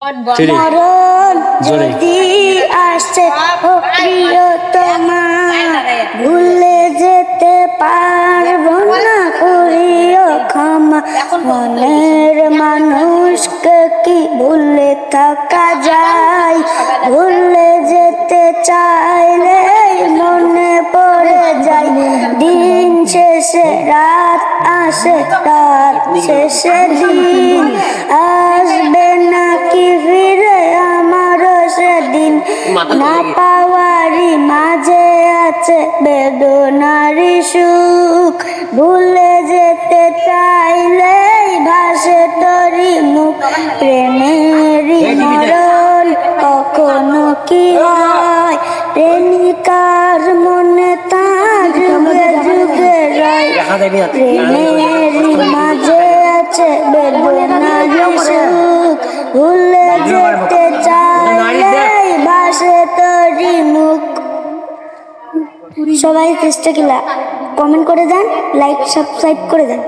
মরণ যদি আসে ও প্রিয়তমা, ভুলে যেতে পারবো না, করিও ক্ষমা। মনের মানুষকে কি ভুলে থাকা যায়? ভুলে যেতে চাইলে মনে পড়ে যায়। দিন শেষে রাত আসে, রাত শেষে দিন আসবে নাকি ফিরে আমারও সেদিন? না পাওয়ারই মাঝে আছে বেদনারি সুখ, ভুলে যেতে চাইলেই ভাসে তোরই মুখ। প্রেমেরই মরণ কখনো কি হয়? প্রেমিকার মনে তার যুগে যুগে রয়। প্রেমেরই মাঝে আছে বেদনারি সুখ, ভুলে যেতে চাইলেই ভাসে তোরই মুখ। সবাই চেষ্টা কিলা কমেন্ট করে দেন, লাইক সাবস্ক্রাইব করে দেন।